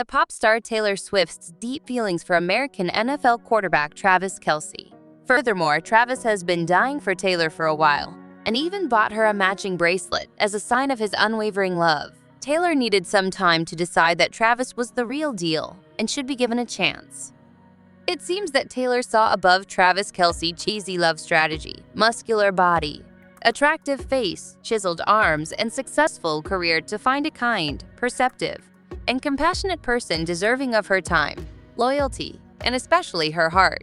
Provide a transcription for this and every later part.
The pop star Taylor Swift's deep feelings for American NFL quarterback Travis Kelce. Furthermore, Travis has been dying for Taylor for a while, and even bought her a matching bracelet as a sign of his unwavering love. Taylor needed some time to decide that Travis was the real deal and should be given a chance. It seems that Taylor saw above Travis Kelce's cheesy love strategy, muscular body, attractive face, chiseled arms, and successful career to find a kind, perceptive, and compassionate person deserving of her time, loyalty, and especially her heart.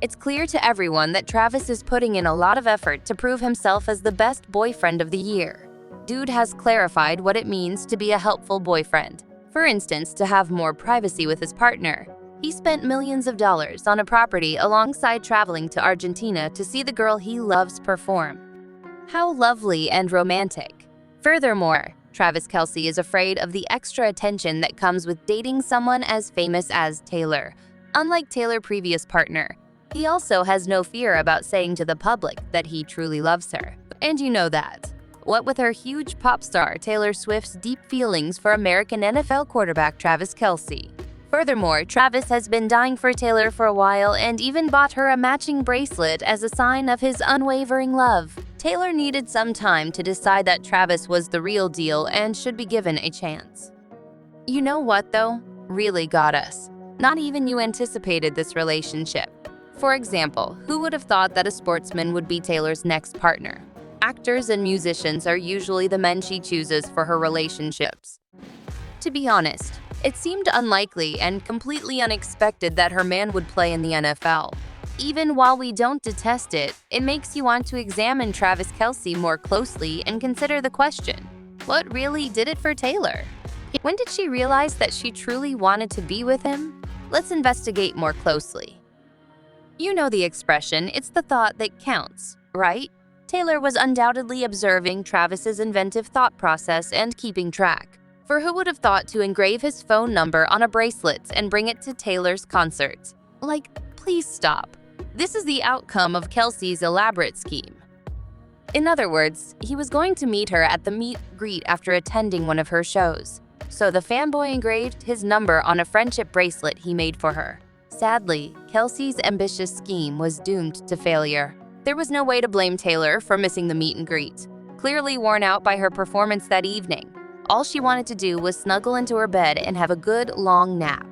It's clear to everyone that Travis is putting in a lot of effort to prove himself as the best boyfriend of the year. Dude has clarified what it means to be a helpful boyfriend. For instance, to have more privacy with his partner. He spent millions of dollars on a property alongside traveling to Argentina to see the girl he loves perform. How lovely and romantic. Furthermore, Travis Kelce is afraid of the extra attention that comes with dating someone as famous as Taylor. Unlike Taylor's previous partner, he also has no fear about saying to the public that he truly loves her. And you know that. What with her huge pop star Taylor Swift's deep feelings for American NFL quarterback Travis Kelce. Furthermore, Travis has been dying for Taylor for a while and even bought her a matching bracelet as a sign of his unwavering love. Taylor needed some time to decide that Travis was the real deal and should be given a chance. You know what, though? Really got us. Not even you anticipated this relationship. For example, who would have thought that a sportsman would be Taylor's next partner? Actors and musicians are usually the men she chooses for her relationships. To be honest, it seemed unlikely and completely unexpected that her man would play in the NFL. Even while we don't detest it, it makes you want to examine Travis Kelce more closely and consider the question, what really did it for Taylor? When did she realize that she truly wanted to be with him? Let's investigate more closely. You know the expression, it's the thought that counts, right? Taylor was undoubtedly observing Travis's inventive thought process and keeping track. For who would have thought to engrave his phone number on a bracelet and bring it to Taylor's concert? Like, please stop. This is the outcome of Kelce's elaborate scheme. In other words, he was going to meet her at the meet-greet after attending one of her shows. So the fanboy engraved his number on a friendship bracelet he made for her. Sadly, Kelce's ambitious scheme was doomed to failure. There was no way to blame Taylor for missing the meet and greet. Clearly worn out by her performance that evening, all she wanted to do was snuggle into her bed and have a good, long nap.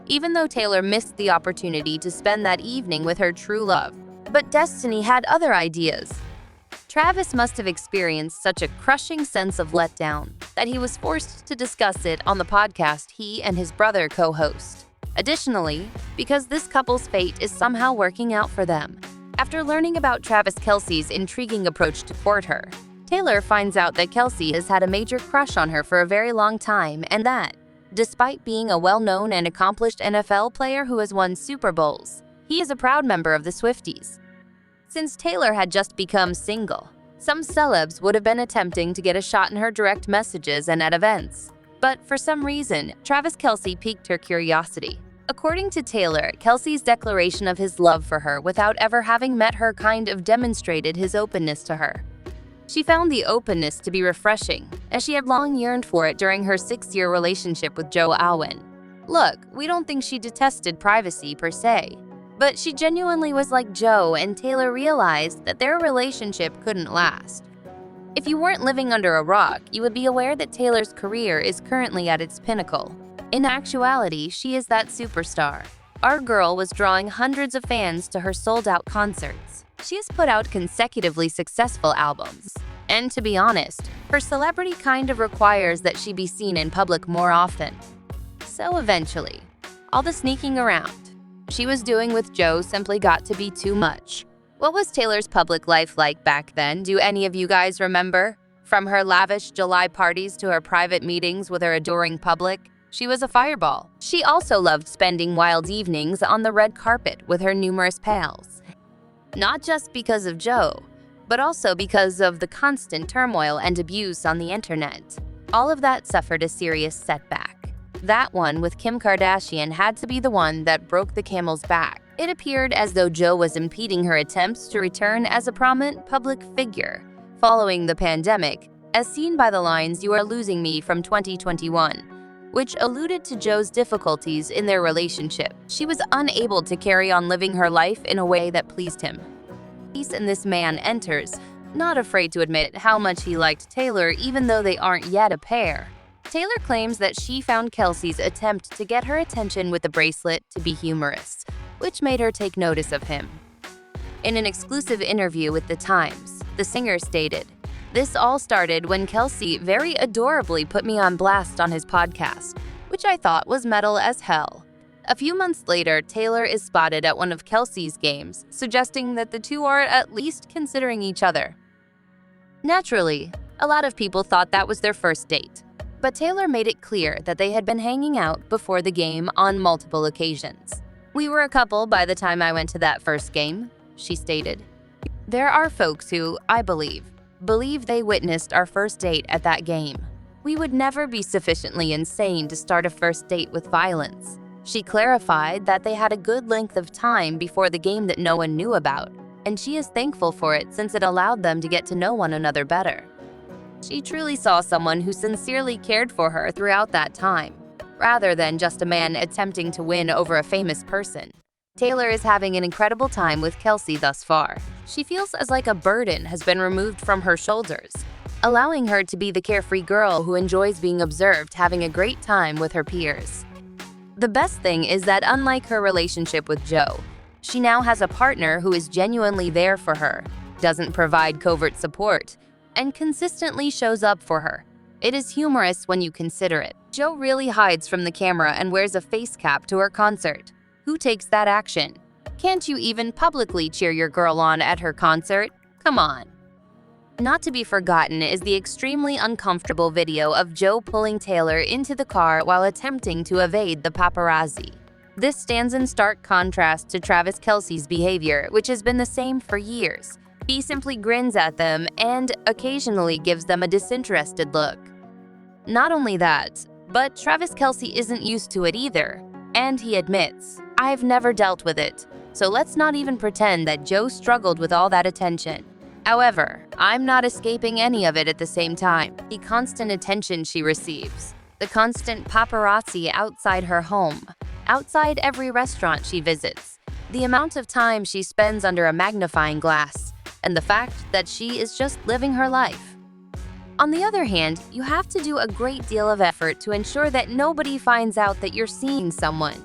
Even though Taylor missed the opportunity to spend that evening with her true love. But destiny had other ideas. Travis must have experienced such a crushing sense of letdown that he was forced to discuss it on the podcast he and his brother co-host. Additionally, because this couple's fate is somehow working out for them. After learning about Travis Kelce's intriguing approach to court her, Taylor finds out that Kelce has had a major crush on her for a very long time and that, despite being a well-known and accomplished NFL player who has won Super Bowls, he is a proud member of the Swifties. Since Taylor had just become single, some celebs would have been attempting to get a shot in her direct messages and at events. But for some reason, Travis Kelce piqued her curiosity. According to Taylor, Kelce's declaration of his love for her without ever having met her kind of demonstrated his openness to her. She found the openness to be refreshing, as she had long yearned for it during her 6-year relationship with Joe Alwyn. Look, we don't think she detested privacy per se, but she genuinely was like Joe, and Taylor realized that their relationship couldn't last. If you weren't living under a rock, you would be aware that Taylor's career is currently at its pinnacle. In actuality, she is that superstar. Our girl was drawing hundreds of fans to her sold-out concerts. She has put out consecutively successful albums. And to be honest, her celebrity kind of requires that she be seen in public more often. So eventually, all the sneaking around she was doing with Joe simply got to be too much. What was Taylor's public life like back then? Do any of you guys remember? From her lavish July parties to her private meetings with her adoring public, she was a fireball. She also loved spending wild evenings on the red carpet with her numerous pals. Not just because of Joe, but also because of the constant turmoil and abuse on the internet. All of that suffered a serious setback. That one with Kim Kardashian had to be the one that broke the camel's back. It appeared as though Joe was impeding her attempts to return as a prominent public figure following the pandemic, as seen by the lines "You are losing me" from 2021. which alluded to Joe's difficulties in their relationship. She was unable to carry on living her life in a way that pleased him. And this man enters, not afraid to admit how much he liked Taylor even though they aren't yet a pair. Taylor claims that she found Kelce's attempt to get her attention with the bracelet to be humorous, which made her take notice of him. In an exclusive interview with The Times, the singer stated, "This all started when Kelce very adorably put me on blast on his podcast, which I thought was metal as hell." A few months later, Taylor is spotted at one of Kelce's games, suggesting that the two are at least considering each other. Naturally, a lot of people thought that was their first date, but Taylor made it clear that they had been hanging out before the game on multiple occasions. "We were a couple by the time I went to that first game," she stated. "There are folks who, I believe they witnessed our first date at that game. We would never be sufficiently insane to start a first date with violence." She clarified that they had a good length of time before the game that no one knew about, and she is thankful for it since it allowed them to get to know one another better. She truly saw someone who sincerely cared for her throughout that time, rather than just a man attempting to win over a famous person. Taylor is having an incredible time with Kelce thus far. She feels as like a burden has been removed from her shoulders, allowing her to be the carefree girl who enjoys being observed having a great time with her peers. The best thing is that unlike her relationship with Joe, she now has a partner who is genuinely there for her, doesn't provide covert support, and consistently shows up for her. It is humorous when you consider it. Joe really hides from the camera and wears a face cap to her concert. Who takes that action? Can't you even publicly cheer your girl on at her concert? Come on. Not to be forgotten is the extremely uncomfortable video of Joe pulling Taylor into the car while attempting to evade the paparazzi. This stands in stark contrast to Travis Kelce's behavior, which has been the same for years. He simply grins at them and occasionally gives them a disinterested look. Not only that, but Travis Kelce isn't used to it either, and he admits, "I've never dealt with it, so let's not even pretend that Joe struggled with all that attention." However, I'm not escaping any of it at the same time. The constant attention she receives, the constant paparazzi outside her home, outside every restaurant she visits, the amount of time she spends under a magnifying glass, and the fact that she is just living her life. On the other hand, you have to do a great deal of effort to ensure that nobody finds out that you're seeing someone,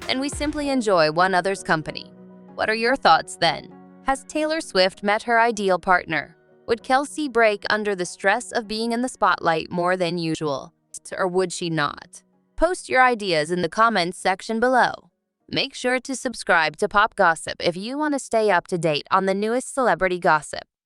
and we simply enjoy one another's company. What are your thoughts then? Has Taylor Swift met her ideal partner? Would Kelce break under the stress of being in the spotlight more than usual, or would she not? Post your ideas in the comments section below. Make sure to subscribe to Pop Gossip if you want to stay up to date on the newest celebrity gossip.